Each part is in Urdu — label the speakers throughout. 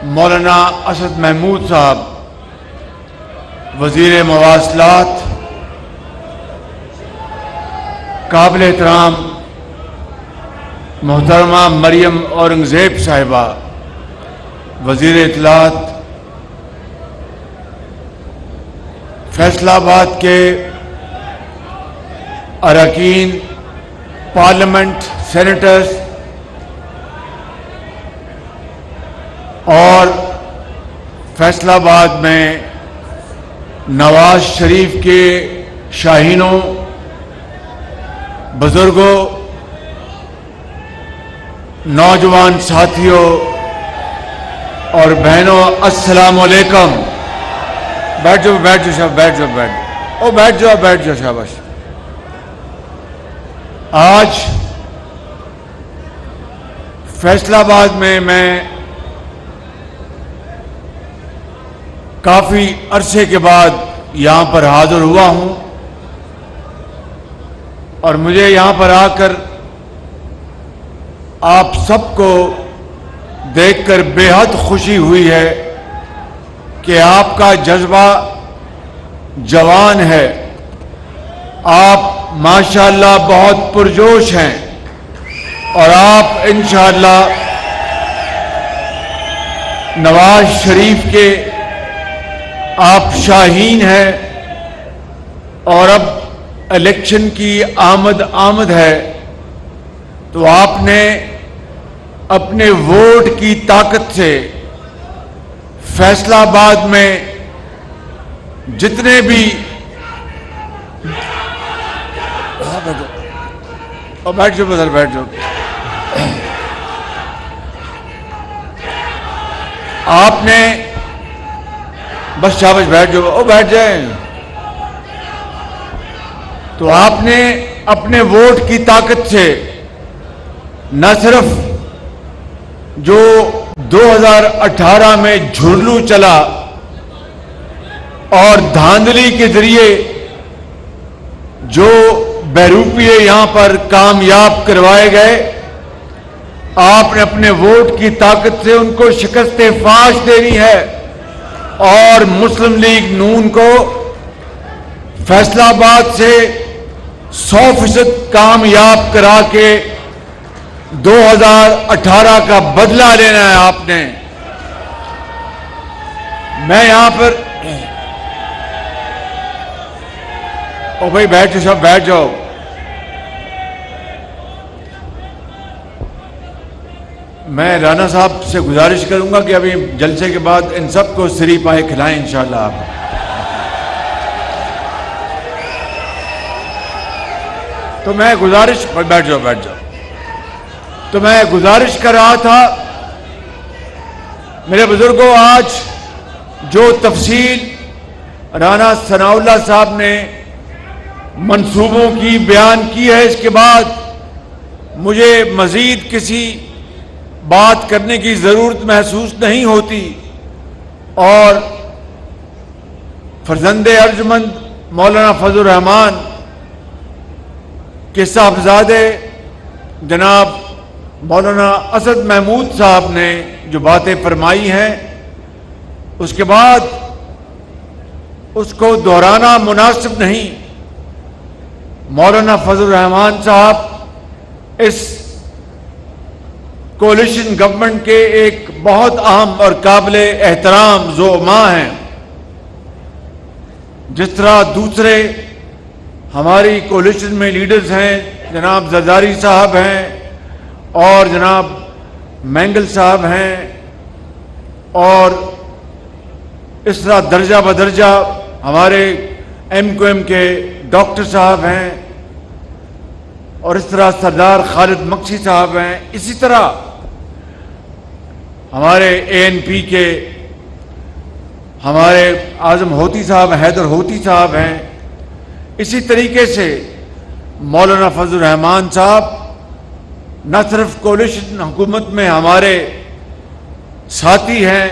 Speaker 1: مولانا اسد محمود صاحب وزیر مواصلات، قابل احترام محترمہ مریم اورنگزیب صاحبہ وزیر اطلاعات، فیصلہ آباد کے اراکین پارلیمنٹ، سینیٹرز اور فیصلہ آباد میں نواز شریف کے شاہینوں، بزرگوں، نوجوان ساتھیوں اور بہنوں، السلام علیکم۔ بیٹھ جاؤ بیٹھ جاؤ شاہ، بیٹھ جاؤ بیٹھ جاؤ شاباش۔ آج فیصلہ آباد میں کافی عرصے کے بعد یہاں پر حاضر ہوا ہوں اور مجھے یہاں پر آ کر آپ سب کو دیکھ کر بے حد خوشی ہوئی ہے کہ آپ کا جذبہ جوان ہے، آپ ماشاءاللہ بہت پرجوش ہیں اور آپ انشاءاللہ نواز شریف کے آپ شاہین ہیں اور اب الیکشن کی آمد ہے تو آپ نے اپنے ووٹ کی طاقت سے فیصلہ آباد میں جتنے بھی بیٹھ جاؤ بدل بیٹھ جاؤ، آپ نے بس شاباش بیٹھ جاؤ، بیٹھ جائیں، تو آپ نے اپنے ووٹ کی طاقت سے نہ صرف جو 2018 میں جھرلو چلا اور دھاندلی کے ذریعے جو بہروپیے یہاں پر کامیاب کروائے گئے، آپ نے اپنے ووٹ کی طاقت سے ان کو شکست فاش دینی ہے اور مسلم لیگ نون کو فیصلہ آباد سے 100% کامیاب کرا کے 2018 کا بدلہ لینا ہے آپ نے۔ میں یہاں پر بھائی بیٹھ جاؤ، سب بیٹھ جاؤ۔ میں رانا صاحب سے گزارش کروں گا کہ ابھی جلسے کے بعد ان سب کو سری پائے کھلائیں انشاءاللہ آپ۔ تو میں گزارش بیٹھ جاؤ تو میں گزارش کر رہا تھا میرے بزرگوں، آج جو تفصیل رانا ثناء اللہ صاحب نے منصوبوں کی بیان کی ہے، اس کے بعد مجھے مزید کسی بات کرنے کی ضرورت محسوس نہیں ہوتی اور فرزند ارجمند مولانا فضل الرحمان کے صاحبزادے جناب مولانا اسد محمود صاحب نے جو باتیں فرمائی ہیں، اس کے بعد اس کو دہرانا مناسب نہیں۔ مولانا فضل الرحمان صاحب اس کولیشن گورنمنٹ کے ایک بہت اہم اور قابل احترام زعماء ہیں۔ جس طرح دوسرے ہماری کولیشن میں لیڈرز ہیں، جناب زرداری صاحب ہیں اور جناب مینگل صاحب ہیں، اور اس طرح درجہ بدرجہ ہمارے ایم کیو ایم کے ڈاکٹر صاحب ہیں، اور اس طرح سردار خالد مکسی صاحب ہیں، اسی طرح ہمارے اے این پی کے ہمارے اعظم ہوتی صاحب، حیدر ہوتی صاحب ہیں، اسی طریقے سے مولانا فضل الرحمان صاحب نہ صرف کولیشن حکومت میں ہمارے ساتھی ہیں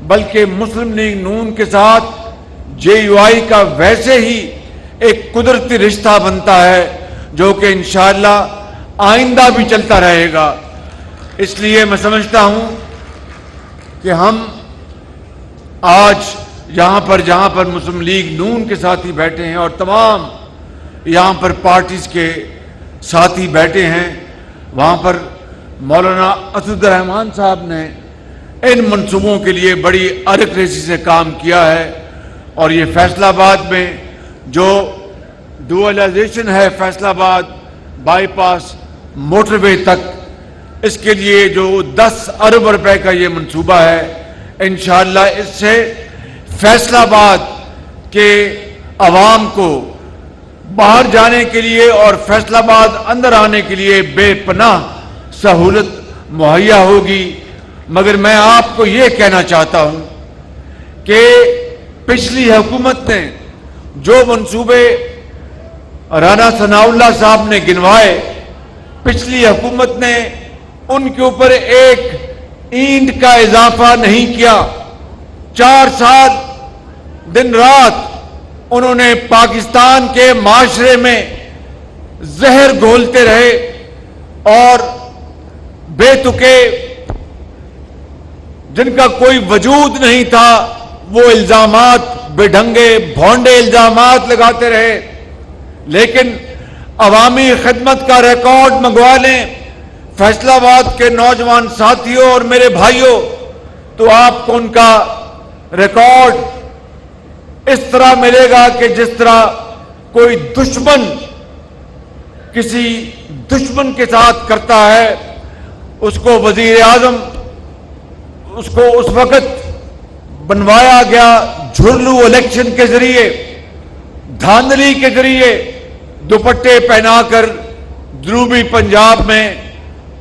Speaker 1: بلکہ مسلم لیگ نون کے ساتھ جے یو آئی کا ویسے ہی ایک قدرتی رشتہ بنتا ہے جو کہ انشاءاللہ آئندہ بھی چلتا رہے گا۔ اس لیے میں سمجھتا ہوں کہ ہم آج یہاں پر جہاں پر مسلم لیگ نون کے ساتھی بیٹھے ہیں اور تمام یہاں پر پارٹیز کے ساتھی بیٹھے ہیں، وہاں پر مولانا اسد الرحمان صاحب نے ان منصوبوں کے لیے بڑی ارک ریسی سے کام کیا ہے، اور یہ فیصل آباد میں جو ڈوئلائزیشن ہے فیصل آباد بائی پاس موٹر وے تک، اس کے لیے جو 10 ارب روپے کا یہ منصوبہ ہے، انشاءاللہ اس سے فیصل آباد کے عوام کو باہر جانے کے لیے اور فیصل آباد اندر آنے کے لیے بے پناہ سہولت مہیا ہوگی۔ مگر میں آپ کو یہ کہنا چاہتا ہوں کہ پچھلی حکومت نے جو منصوبے رانا ثناء اللہ صاحب نے گنوائے، پچھلی حکومت نے ان کے اوپر ایک اینٹ کا اضافہ نہیں کیا۔ 4 سال دن رات انہوں نے پاکستان کے معاشرے میں زہر گھولتے رہے اور بے تکے جن کا کوئی وجود نہیں تھا وہ الزامات، بے ڈھنگے بھونڈے الزامات لگاتے رہے۔ لیکن عوامی خدمت کا ریکارڈ منگوا لیں فیصل آباد کے نوجوان ساتھیوں اور میرے بھائیوں، تو آپ کو ان کا ریکارڈ اس طرح ملے گا کہ جس طرح کوئی دشمن کسی دشمن کے ساتھ کرتا ہے۔ اس کو وزیر اعظم اس کو اس وقت بنوایا گیا جھرلو الیکشن کے ذریعے، دھاندلی کے ذریعے، دوپٹے پہنا کر جنوبی پنجاب میں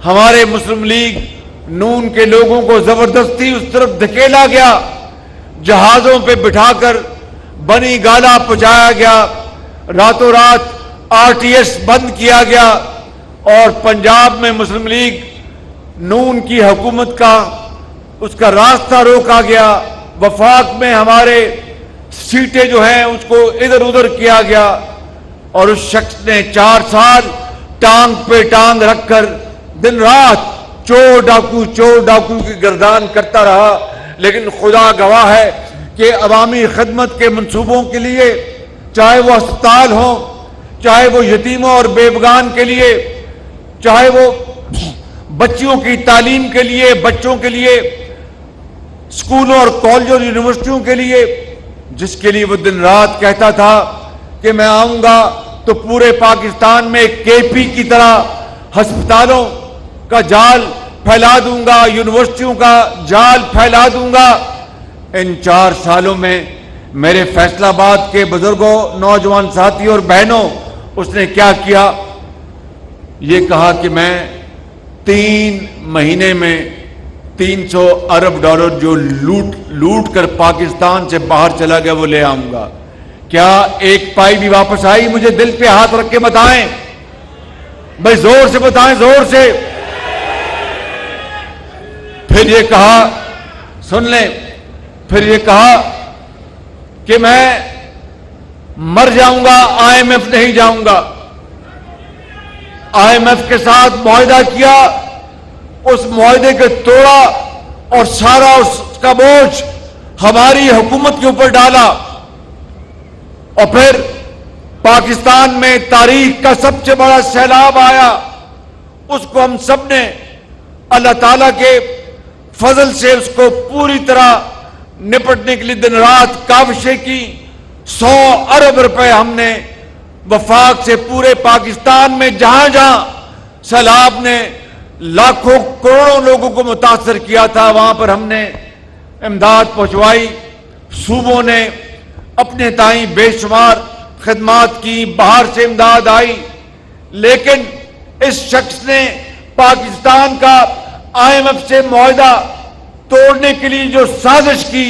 Speaker 1: ہمارے مسلم لیگ نون کے لوگوں کو زبردستی اس طرف دھکیلا گیا، جہازوں پہ بٹھا کر بنی گالا پہنچایا گیا، راتوں رات RTS بند کیا گیا، اور پنجاب میں مسلم لیگ نون کی حکومت کا اس کا راستہ روکا گیا۔ وفاق میں ہمارے سیٹیں جو ہیں اس کو ادھر ادھر کیا گیا، اور اس شخص نے 4 سال ٹانگ پہ ٹانگ رکھ کر دن رات چور ڈاکو کی گردان کرتا رہا۔ لیکن خدا گواہ ہے کہ عوامی خدمت کے منصوبوں کے لیے، چاہے وہ ہسپتال ہوں، چاہے وہ یتیموں اور بیوگان کے لیے، چاہے وہ بچیوں کی تعلیم کے لیے، بچوں کے لیے اسکولوں اور کالجوں اور یونیورسٹیوں کے لیے، جس کے لیے وہ دن رات کہتا تھا کہ میں آؤں گا تو پورے پاکستان میں KP کی طرح ہسپتالوں کا جال پھیلا دوں گا، یونیورسٹیوں کا جال پھیلا دوں گا۔ ان 4 سالوں میں میرے فیصل آباد کے بزرگوں، نوجوان ساتھیوں اور بہنوں، اس نے کیا کیا؟ یہ کہا کہ میں 3 مہینے میں 300 ارب ڈالر جو لوٹ کر پاکستان سے باہر چلا گیا وہ لے آؤں گا۔ کیا ایک پائی بھی واپس آئی؟ مجھے دل پہ ہاتھ رکھ کے بتائیں بھائی، زور سے بتائیں، زور سے۔ پھر یہ کہا، سن لیں، پھر یہ کہا کہ میں مر جاؤں گا، IMF نہیں جاؤں گا۔ IMF کے ساتھ معاہدہ کیا، اس معاہدے کے توڑا اور سارا اس کا بوجھ ہماری حکومت کے اوپر ڈالا، اور پھر پاکستان میں تاریخ کا سب سے بڑا سیلاب آیا۔ اس کو ہم سب نے اللہ تعالیٰ کے فضل سے اس کو پوری طرح نپٹنے کے لیے دن رات کاوشیں کی۔ 100 ارب روپے ہم نے وفاق سے پورے پاکستان میں جہاں جہاں سیلاب نے لاکھوں کروڑوں لوگوں کو متاثر کیا تھا، وہاں پر ہم نے امداد پہنچوائی۔ صوبوں نے اپنے تائیں بے شمار خدمات کی، باہر سے امداد آئی، لیکن اس شخص نے پاکستان کا IMF سے معاہدہ توڑنے کے لیے جو سازش کی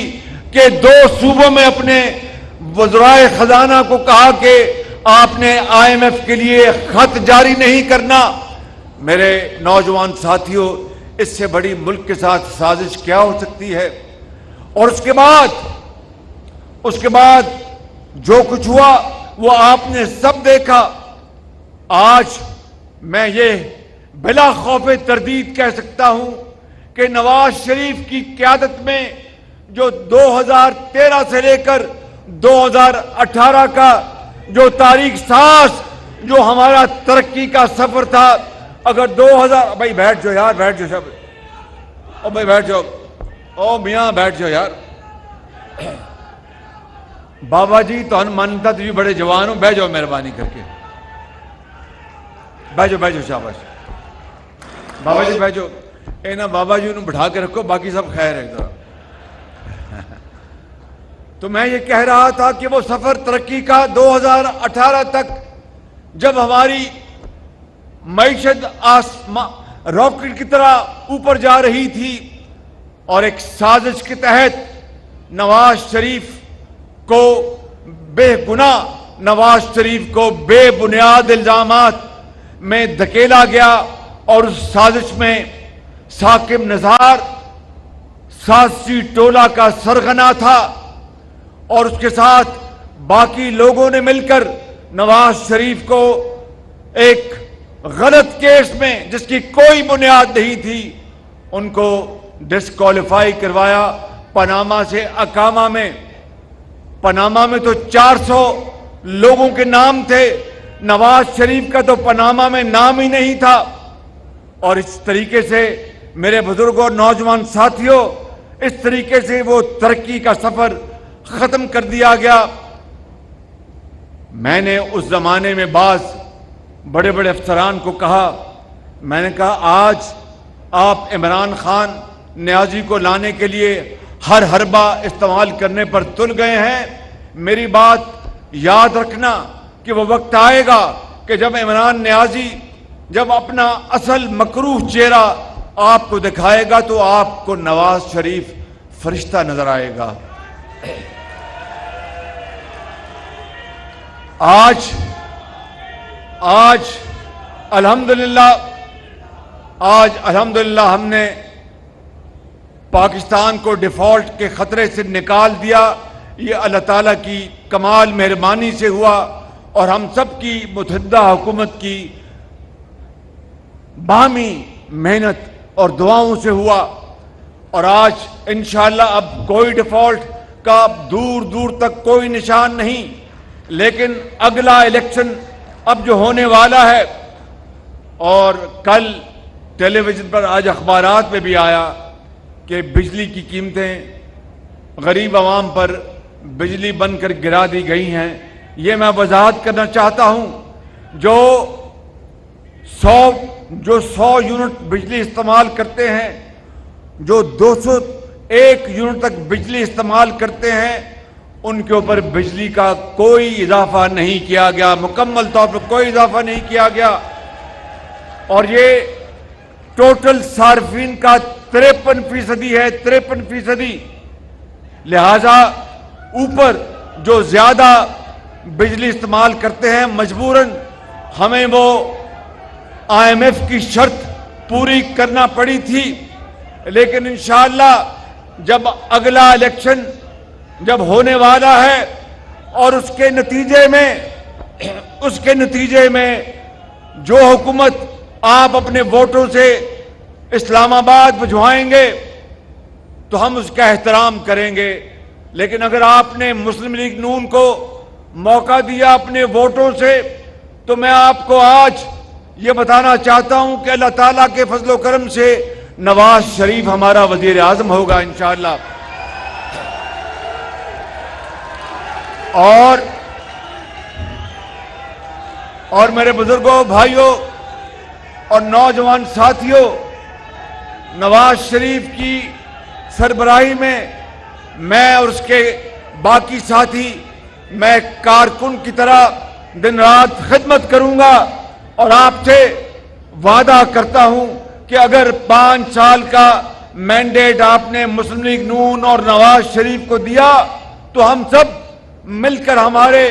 Speaker 1: کہ 2 صوبوں میں اپنے وزرائے خزانہ کو کہا کہ آپ نے IMF کے لیے خط جاری نہیں کرنا۔ میرے نوجوان ساتھیوں، اس سے بڑی ملک کے ساتھ سازش کیا ہو سکتی ہے؟ اور اس کے بعد جو کچھ ہوا وہ آپ نے سب دیکھا۔ آج میں یہ بلا خوف تردید کہہ سکتا ہوں کہ نواز شریف کی قیادت میں جو 2013 سے لے کر 2018 کا جو تاریخ ساز جو ہمارا ترقی کا سفر تھا، اگر 2000 بھائی بیٹھ جاؤ یار، بیٹھ جاؤ سب، او بھائی بیٹھ جاؤ، او میاں بیٹھ جاؤ یار، بابا جی تو مانتا تو بھی بڑے جوان ہوں، بیٹھ جاؤ مہربانی کر کے، بیٹھ جاؤ بیٹھ جاؤ، شاباش بابا جی بیٹھ جاؤ، اے نا بابا جی انہوں بٹھا کے رکھو، باقی سب خیر ہے ذرا۔ تو میں یہ کہہ رہا تھا کہ وہ سفر ترقی کا 2018 تک جب ہماری معیشت راکٹ کی طرح اوپر جا رہی تھی اور ایک سازش کے تحت نواز شریف کو بے گناہ نواز شریف کو بے بنیاد الزامات میں دھکیلا گیا، اور اس سازش میں ثاقب نثار سازشی ٹولہ کا سرغنہ تھا، اور اس کے ساتھ باقی لوگوں نے مل کر نواز شریف کو ایک غلط کیس میں جس کی کوئی بنیاد نہیں تھی ان کو ڈسکوالیفائی کروایا پاناما سے اقامہ میں۔ پاناما میں تو 400 لوگوں کے نام تھے، نواز شریف کا تو پاناما میں نام ہی نہیں تھا، اور اس طریقے سے میرے بزرگوں اور نوجوان ساتھیوں، اس طریقے سے وہ ترقی کا سفر ختم کر دیا گیا۔ میں نے اس زمانے میں بعض بڑے بڑے افسران کو کہا، میں نے کہا آج آپ عمران خان نیازی کو لانے کے لیے ہر حربہ استعمال کرنے پر تل گئے ہیں، میری بات یاد رکھنا کہ وہ وقت آئے گا کہ جب عمران نیازی جب اپنا اصل مکروہ چہرہ آپ کو دکھائے گا تو آپ کو نواز شریف فرشتہ نظر آئے گا۔ آج الحمدللہ ہم نے پاکستان کو ڈیفالٹ کے خطرے سے نکال دیا، یہ اللہ تعالیٰ کی کمال مہربانی سے ہوا اور ہم سب کی متحدہ حکومت کی باہمی محنت اور دعاؤں سے ہوا، اور آج انشاءاللہ اب کوئی ڈیفالٹ کا دور دور تک کوئی نشان نہیں، لیکن اگلا الیکشن اب جو ہونے والا ہے، اور کل ٹیلی ویژن پر آج اخبارات میں بھی آیا کہ بجلی کی قیمتیں غریب عوام پر بجلی بن کر گرا دی گئی ہیں۔ یہ میں وضاحت کرنا چاہتا ہوں، جو 100 یونٹ بجلی استعمال کرتے ہیں، جو 201 یونٹ تک بجلی استعمال کرتے ہیں، ان کے اوپر بجلی کا کوئی اضافہ نہیں کیا گیا، مکمل طور پر کوئی اضافہ نہیں کیا گیا، اور یہ ٹوٹل صارفین کا 53% ہے، 53%۔ لہذا اوپر جو زیادہ بجلی استعمال کرتے ہیں مجبوراً ہمیں وہ IMF کی شرط پوری کرنا پڑی تھی، لیکن انشاءاللہ جب اگلا الیکشن جب ہونے والا ہے اور اس کے نتیجے میں جو حکومت آپ اپنے ووٹوں سے اسلام آباد بھجوائیں گے تو ہم اس کا احترام کریں گے، لیکن اگر آپ نے مسلم لیگ نون کو موقع دیا اپنے ووٹوں سے تو میں آپ کو آج یہ بتانا چاہتا ہوں کہ اللہ تعالیٰ کے فضل و کرم سے نواز شریف ہمارا وزیر اعظم ہوگا انشاءاللہ۔ اور میرے بزرگوں، بھائیوں اور نوجوان ساتھیوں، نواز شریف کی سربراہی میں میں اور اس کے باقی ساتھی، میں کارکن کی طرح دن رات خدمت کروں گا، اور آپ سے وعدہ کرتا ہوں کہ اگر 5 سال کا مینڈیٹ آپ نے مسلم لیگ نون اور نواز شریف کو دیا تو ہم سب مل کر، ہمارے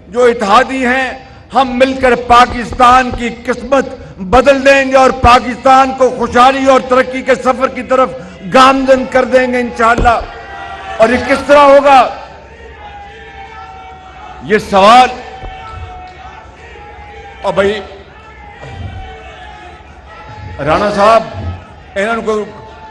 Speaker 1: جو اتحادی ہیں، ہم مل کر پاکستان کی قسمت بدل دیں گے اور پاکستان کو خوشحالی اور ترقی کے سفر کی طرف گامزن کر دیں گے انشاءاللہ۔ اور یہ کس طرح ہوگا، یہ سوال، اور بھائی رانا صاحب انہوں کو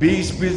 Speaker 1: 20-20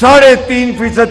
Speaker 1: 3.5%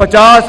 Speaker 1: 50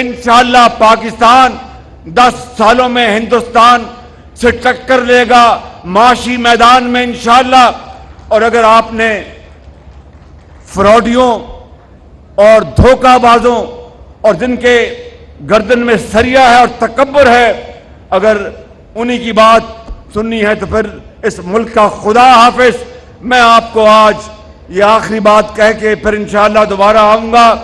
Speaker 1: انشاءاللہ پاکستان 10 سالوں میں ہندوستان سے ٹکر لے گا معاشی میدان میں انشاءاللہ. اور اگر آپ نے فراڈیوں اور دھوکہ بازوں اور جن کے گردن میں سریا ہے اور تکبر ہے، اگر انہی کی بات سننی ہے تو پھر اس ملک کا خدا حافظ. میں آپ کو آج یہ آخری بات کہہ کے پھر انشاءاللہ دوبارہ آؤں گا.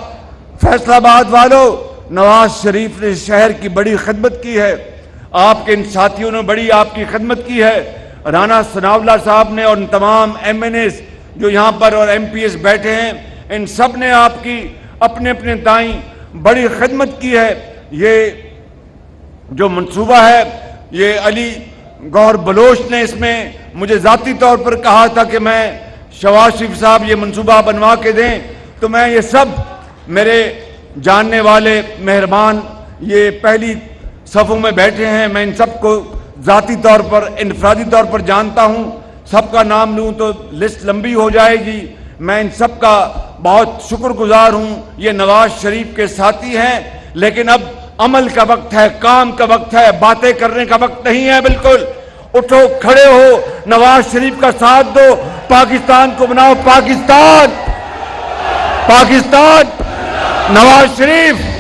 Speaker 1: فیصل آباد والوں، نواز شریف نے شہر کی بڑی خدمت کی ہے، آپ کے ان ساتھیوں نے بڑی آپ کی خدمت کی ہے. رانا ثناءاللہ صاحب نے اور ان تمام ایم این ایز جو یہاں پر اور ایم پی ایس بیٹھے ہیں، ان سب نے آپ کی اپنے اپنے تائیں بڑی خدمت کی ہے. یہ جو منصوبہ ہے، یہ علی گوہر بلوچ نے اس میں مجھے ذاتی طور پر کہا تھا کہ میں شہباز شریف صاحب یہ منصوبہ بنوا کے دیں، تو میں یہ سب میرے جاننے والے مہربان یہ پہلی صفوں میں بیٹھے ہیں، میں ان سب کو ذاتی طور پر انفرادی طور پر جانتا ہوں. سب کا نام لوں تو لسٹ لمبی ہو جائے گی. میں ان سب کا بہت شکر گزار ہوں. یہ نواز شریف کے ساتھی ہیں، لیکن اب عمل کا وقت ہے، کام کا وقت ہے، باتیں کرنے کا وقت نہیں ہے. بالکل اٹھو، کھڑے ہو، نواز شریف کا ساتھ دو، پاکستان کو بناؤ. پاکستان، پاکستان، نواز شریف.